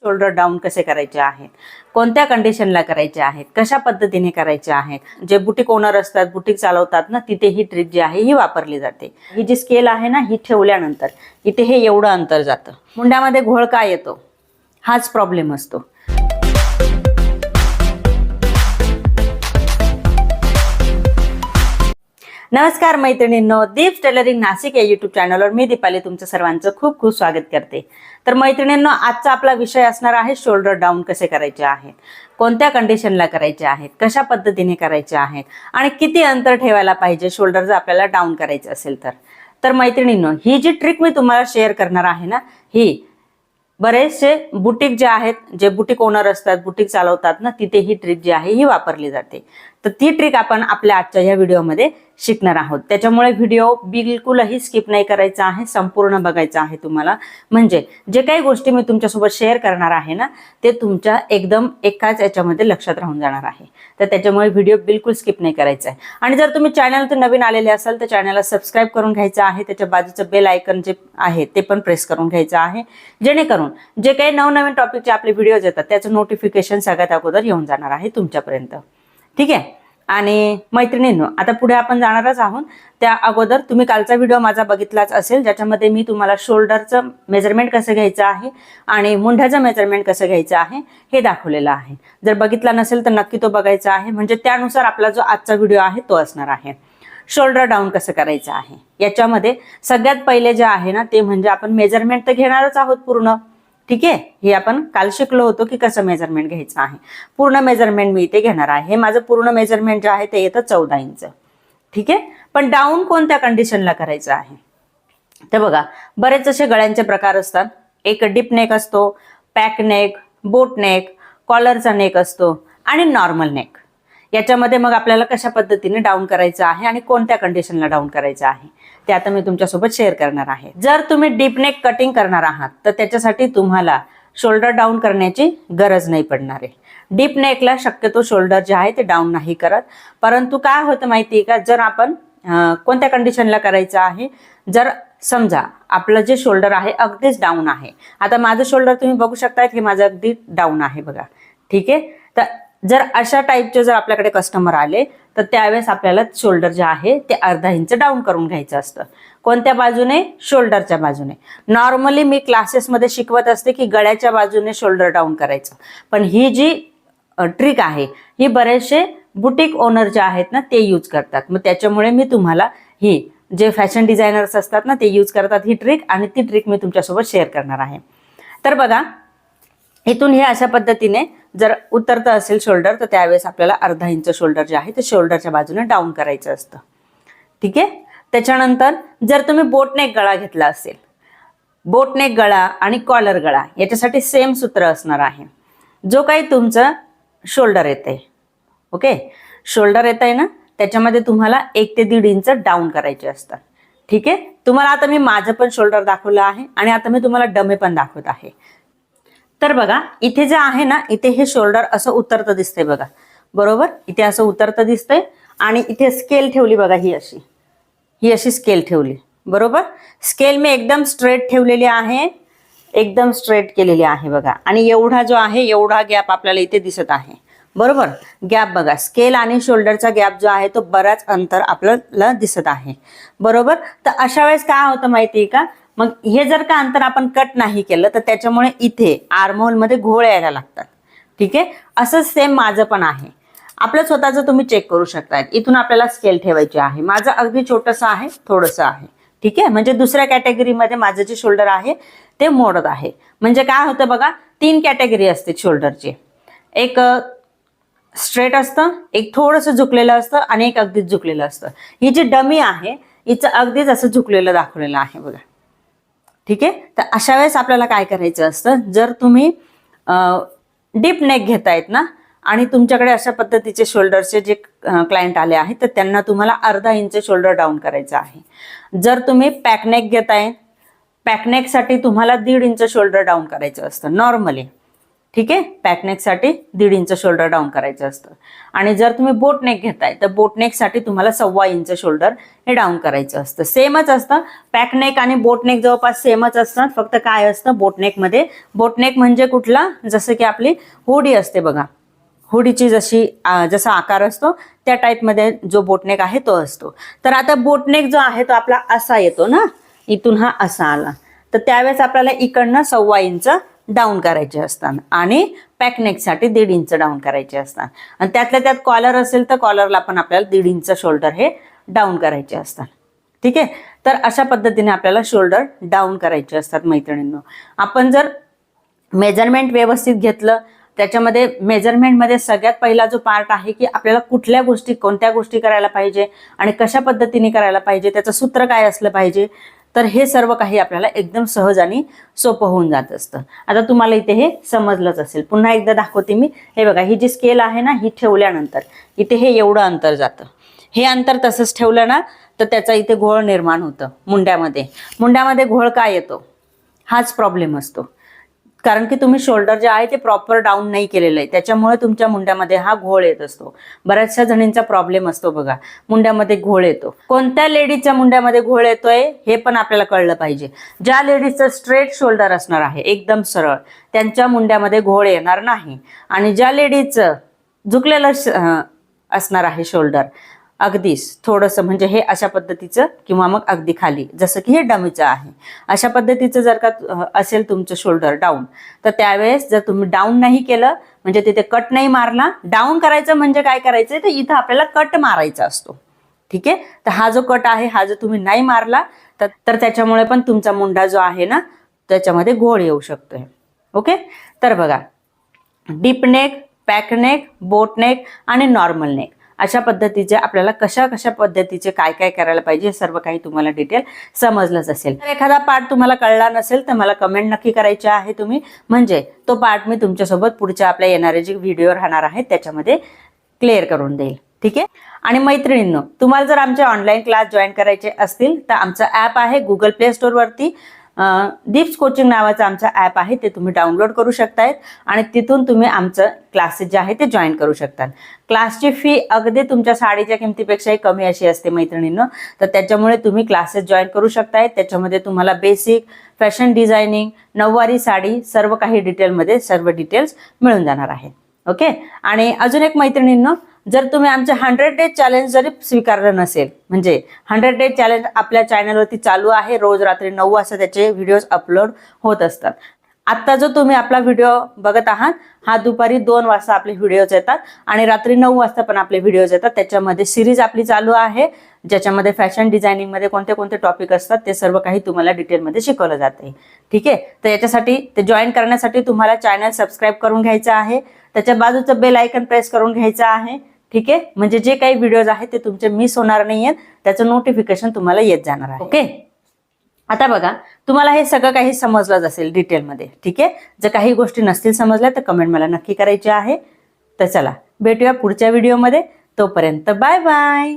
Shoulder down कसे करायचे आहेत, कोणत्या कंडिशनला करायचे आहेत, कशा पद्धतीने करायचे आहेत. जे बुटीक ओनर असतात, बुटीक चालवतात ना, तिथे ही ट्रिक जी आहे ही वापरली जाते. ही जी स्केल आहे ना, ही ठेवल्यानंतर इथे हे एवढं अंतर जातं. मुंड्यामध्ये घोळ का येतो हाच प्रॉब्लेम असतो. नमस्कार मैत्रिणींनो, दीप्स टेलरिंग नाशिक या यूट्यूब चॅनलवर मी दीपाली तुमचं सर्वांचं खूप खूप स्वागत करते. तर मैत्रिणींनो, आजचा आपला विषय असणार आहे शोल्डर डाऊन कसे करायचे आहेत, कोणत्या कंडिशनला करायचे आहेत, कशा पद्धतीने करायचे आहेत आणि किती अंतर ठेवायला पाहिजे शोल्डर जर आपल्याला डाऊन करायचे असेल तर मैत्रिणींनो, ही जी ट्रिक मी तुम्हाला शेअर करणार आहे ना, ही बरेचसे बुटीक जे आहेत, जे बुटीक ओनर असतात, बुटीक चालवतात ना, तिथे ही ट्रिक जी आहे ही वापरली जाते. तर ती ट्रिक आपण आपल्या आजच्या या व्हिडिओमध्ये शिकणार आहोत. त्याच्यामुळे व्हिडिओ बिलकुलही स्किप नाही करायचा आहे, संपूर्ण बघायचा आहे तुम्हाला. म्हणजे जे काही गोष्टी मी तुमच्यासोबत शेअर करणार आहे ना, ते तुमच्या एकदम एकाच याच्यामध्ये लक्षात राहून जाणार आहे. तर त्याच्यामुळे व्हिडिओ बिलकुल स्किप नाही करायचा आहे. आणि जर तुम्ही चॅनलवर नवीन आलेले असाल तर चॅनलला सबस्क्राईब करून घ्यायचं आहे. त्याच्या बाजूचं बेल आयकन जे आहे ते पण प्रेस करून घ्यायचं आहे, जेणेकरून जे काही नवनवीन टॉपिकचे आपले व्हिडिओज येतात त्याचं नोटिफिकेशन सगळ्यात अगोदर येऊन जाणार आहे तुमच्यापर्यंत. ठीक आहे. आणि मैत्रिणींनो, आता पुढे आपण जाणारच आहोत. त्या अगोदर तुम्ही कालचा व्हिडिओ माझा बघितलाच असेल, ज्याच्यामध्ये मी तुम्हाला शोल्डरचं मेजरमेंट कसं घ्यायचं आहे आणि मुंढ्याचं मेजरमेंट कसं घ्यायचं आहे हे दाखवलेलं आहे. जर बघितला नसेल तर नक्की तो बघायचा आहे, म्हणजे त्यानुसार आपला जो आजचा व्हिडिओ आहे तो असणार आहे. शोल्डर डाऊन कसं करायचं आहे याच्यामध्ये सगळ्यात पहिले जे आहे ना, ते म्हणजे आपण मेजरमेंट तर घेणारच आहोत पूर्ण. ठीक आहे. हे आपण काल शिकलो होतो की कसं मेजरमेंट घ्यायचं आहे. पूर्ण मेजरमेंट मी इथे घेणार आहे. हे माझं पूर्ण मेजरमेंट जे आहे ते येतं 14 इंच. ठीक आहे. पण डाऊन कोणत्या कंडिशनला करायचं आहे तर बघा, बरेच असे गळ्यांचे प्रकार असतात. एक डीप नेक असतो, पॅक नेक, बोट नेक, कॉलरचा नेक असतो आणि नॉर्मल नेक. याच्यामध्ये मग आपल्याला कशा पद्धतीने डाऊन करायचं आहे आणि कोणत्या कंडिशनला डाऊन करायचं आहे ते आता मी तुमच्यासोबत शेअर करणार आहे. जर तुम्ही डीप नेक कटिंग करणार आहात तर त्याच्यासाठी तुम्हाला शोल्डर डाऊन करण्याची गरज नाही पडणार आहे. डीप नेकला शक्यतो शोल्डर जे आहे ते डाऊन नाही करत. परंतु काय होतं माहिती आहे का, जर आपण कोणत्या कंडिशनला करायचं आहे, जर समजा आपलं जे शोल्डर आहे अगदीच डाऊन आहे. आता माझं शोल्डर तुम्ही बघू शकता की माझं अगदी डाऊन आहे बघा. ठीक आहे. तर जर अशा टाईपचे जर आपल्याकडे कस्टमर आले तर त्यावेळेस आपल्याला शोल्डर जे आहे ते अर्धा इंच डाऊन करून घ्यायचं असतं. कोणत्या बाजूने? शोल्डरच्या बाजूने. नॉर्मली मी क्लासेसमध्ये शिकवत असते की गळ्याच्या बाजूने शोल्डर डाऊन करायचं, पण ही जी ट्रिक आहे ही बरेचसे बुटीक ओनर जे आहेत ना ते यूज करतात. मग त्याच्यामुळे मी तुम्हाला ही जे फॅशन डिझायनर्स असतात ना ते यूज करतात ही ट्रिक, आणि ती ट्रिक मी तुमच्यासोबत शेअर करणार आहे. तर बघा, इथून हे अशा पद्धतीने जर उतरतं असेल शोल्डर तर त्यावेळेस आपल्याला अर्धा इंच शोल्डर जे आहे ते शोल्डरच्या बाजूने डाऊन करायचं असतं. ठीक आहे. त्याच्यानंतर जर तुम्ही बोटनेक गळा घेतला असेल, बोटनेक गळा आणि कॉलर गळा याच्यासाठी सेम सूत्र असणार आहे. जो काही तुमचं शोल्डर येतंय, ओके, शोल्डर येत आहे ना, त्याच्यामध्ये तुम्हाला 1 ते 1.5 इंच डाऊन करायचे असतात. ठीक आहे. तुम्हाला आता मी माझं पण शोल्डर दाखवलं आहे आणि आता मी तुम्हाला डमे पण दाखवत आहे. तर बघा, इथे जे आहे ना, इथे हे शोल्डर असं उतरतं दिसतंय बघा, बरोबर. इथे असं उतरतं दिसतंय आणि इथे स्केल ठेवली बघा, ही अशी स्केल ठेवली, बरोबर. स्केल मी एकदम स्ट्रेट ठेवलेली आहे, एकदम स्ट्रेट केलेली आहे बघा. आणि एवढा जो आहे एवढा गॅप आपल्याला इथे दिसत आहे, बरोबर. गॅप बघा, स्केल आणि शोल्डरचा गॅप जो आहे तो बराच अंतर आपल्याला दिसत आहे, बरोबर. तर अशा वेळेस काय होतं माहिती आहे का, मग हे जर का अंतर आपण कट नाही केलं तर त्याच्यामुळे इथे आर्महोल मध्ये घोळ यायला लागतात. ठीक आहे. असंच सेम माझं पण आहे. आपलं स्वतःचं तुम्ही चेक करू शकता. इथून आपल्याला स्केल ठेवायची आहे. माझं अगदी छोटंसं आहे, थोडंसं आहे. ठीक आहे. म्हणजे दुसऱ्या कॅटेगरीमध्ये माझं जे शोल्डर आहे ते मोडत आहे. म्हणजे काय होतं बघा, 3 कॅटेगरी असते शोल्डरची. एक स्ट्रेट असतं, एक थोडंसं झुकलेलं असतं आणि एक अगदीच झुकलेलं असतं. ही जी डमी आहे हिचं अगदीच असं झुकलेलं दाखवलेलं आहे बघा. ठीक आहे. तर अशा वेळेस आपल्याला काय करायचं असतं, जर तुम्ही डीप नेक घेतायत ना आणि तुमच्याकडे अशा पद्धतीचे शोल्डरचे जे क्लायंट आले आहेत तर त्यांना तुम्हाला अर्धा इंच शोल्डर डाऊन करायचं आहे. जर तुम्ही पॅकनेक घेताय, पॅकनेकसाठी तुम्हाला 1.5 इंच शोल्डर डाऊन करायचं असतं नॉर्मली. ठीक आहे, पॅकनेकसाठी 1.5 इंच शोल्डर डाऊन करायचं असतं. आणि जर तुम्ही बोटनेक घेताय तर बोटनेकसाठी तुम्हाला 1.25 इंच शोल्डर हे डाऊन करायचं असतं. सेमच असतं, पॅकनेक आणि बोटनेक जवळपास सेमच असतात. फक्त काय असतं बोटनेकमध्ये, बोटनेक म्हणजे कुठला, जसं की आपली हुडी असते बघा, हुडीची जसा आकार असतो त्या टाईपमध्ये जो बोटनेक आहे तो असतो. तर आता बोटनेक जो आहे तो आपला असा येतो ना, इथून हा असा आला, तर त्यावेळेस आपल्याला इकडनं 1.25 इंच डाऊन करायचे असतात आणि पॅकनेकसाठी 1.5 इंच डाऊन करायचे असतात. आणि त्यातल्या त्यात कॉलर असेल तर कॉलरला पण आपल्याला 1.5 इंच शोल्डर हे डाऊन करायचे असतात. ठीक आहे, तर अशा पद्धतीने आपल्याला शोल्डर डाऊन करायचे असतात मैत्रिणींनो. आपण जर मेजरमेंट व्यवस्थित घेतलं, त्याच्यामध्ये मेजरमेंटमध्ये सगळ्यात पहिला जो पार्ट आहे की आपल्याला कुठल्या गोष्टी, कोणत्या गोष्टी करायला पाहिजे आणि कशा पद्धतीने करायला पाहिजे, त्याचं सूत्र काय असलं पाहिजे, तर हे सर्व काही आपल्याला एकदम सहज आणि सोपं होऊन जात असतं. आता तुम्हाला इथे हे समजलंच असेल. पुन्हा एकदा दाखवते मी. हे बघा, ही जी स्केल आहे ना, ही ठेवल्यानंतर इथे हे एवढं अंतर जातं. हे अंतर तसंच ठेवलं ना तर त्याचा इथे घोळ निर्माण होतं मुंड्यामध्ये घोळ काय येतो, हाच प्रॉब्लेम असतो. कारण की तुम्ही शोल्डर जे आहे ते प्रॉपर डाऊन नाही केलेलं आहे, त्याच्यामुळे तुमच्या मुंड्यामध्ये हा घोळ येत असतो. बऱ्याचशा जणींचा प्रॉब्लेम असतो बघा, मुंड्यामध्ये घोळ येतो. कोणत्या लेडीजच्या मुंड्यामध्ये घोळ येतोय हे पण आपल्याला कळलं पाहिजे. ज्या लेडीजचं स्ट्रेट शोल्डर असणार आहे, एकदम सरळ, त्यांच्या मुंड्यामध्ये घोळ येणार नाही. आणि ज्या लेडीजचं झुकलेलं असणार आहे शोल्डर, अगदीच थोडंसं म्हणजे हे अशा पद्धतीचं किंवा मग अगदी खाली, जसं की हे डमीचं आहे, अशा पद्धतीचं जर का असेल तुमचं शोल्डर डाऊन, तर त्यावेळेस जर तुम्ही डाऊन नाही केलं म्हणजे तिथे कट नाही मारला, डाऊन करायचं म्हणजे काय करायचं तर इथं आपल्याला कट मारायचा असतो. ठीक आहे, तर हा जो कट आहे हा जर तुम्ही नाही मारला तर त्याच्यामुळे पण तुमचा मुंडा जो आहे ना त्याच्यामध्ये घोळ येऊ शकतोय. ओके, तर बघा, डीप नेक, पॅकनेक, बोटनेक आणि नॉर्मल नेक, अशा पद्धतीचे आपल्याला कशा कशा पद्धतीचे काय काय करायला पाहिजे सर्व काही तुम्हाला डिटेल समजलंच असेल. तर एखादा पार्ट तुम्हाला कळला नसेल तर मला कमेंट नक्की करायचे आहे तुम्ही, म्हणजे तो पार्ट मी तुमच्यासोबत पुढच्या आपल्या येणारे जे व्हिडिओ राहणार आहेत त्याच्यामध्ये क्लिअर करून देईल. ठीक आहे, आणि मैत्रिणींनो, तुम्हाला जर आमचे ऑनलाईन क्लास जॉईन करायचे असतील तर आमचं ॲप आहे गुगल प्ले स्टोअरवरती, दीप्स कोचिंग नावाचं आमचं ॲप आहे, ते तुम्ही डाउनलोड करू शकतायत आणि तिथून तुम्ही आमचं क्लासेस जे आहे ते जॉईन करू शकतात. क्लासची फी अगदी तुमच्या साडीच्या किमतीपेक्षाही कमी अशी असते मैत्रिणींनो, तर त्याच्यामुळे तुम्ही क्लासेस जॉईन करू शकताय. त्याच्यामध्ये तुम्हाला बेसिक, फॅशन डिझायनिंग, नऊवारी साडी सर्व काही डिटेलमध्ये सर्व डिटेल्स मिळून जाणार आहे. ओके, आणि अजून एक मैत्रिणींनो, जर तुम्ही आमचे 100 डेज चॅलेंज जरी स्वीकारलं नसेल, म्हणजे 100 डेज चॅलेंज आपल्या चॅनलवरती चालू आहे, रोज रात्री 9 वाजता त्याचे व्हिडिओज अपलोड होत असतात. आत्ता जो तुम्ही आपला व्हिडिओ बघत आहात हा दुपारी 2 वाजता आपले व्हिडिओज येतात आणि रात्री 9 वाजता पण आपले व्हिडिओज येतात. त्याच्यामध्ये सिरीज आपली चालू आहे ज्याच्यामध्ये फॅशन डिझायनिंगमध्ये कोणते कोणते टॉपिक असतात ते सर्व काही तुम्हाला डिटेलमध्ये शिकवलं जाते. ठीक आहे, तर याच्यासाठी ते जॉईन करण्यासाठी तुम्हाला चॅनल सबस्क्राईब करून घ्यायचं आहे, त्याच्या बाजूचं बेल आयकन प्रेस करून घ्यायचं आहे. ठीक आहे, म्हणजे जे काही व्हिडिओज आहेत ते तुमचे मिस होणार नाहीयेत, त्याचं नोटिफिकेशन तुम्हाला येत जाणार आहे. ओके, आता बघा, तुम्हाला हे सगळं काही समजलंच असेल डिटेलमध्ये. ठीक आहे, जर काही गोष्टी नसतील समजल्या तर कमेंट मला नक्की करायची आहे. तर चला भेटूया पुढच्या व्हिडिओमध्ये, तोपर्यंत बाय बाय.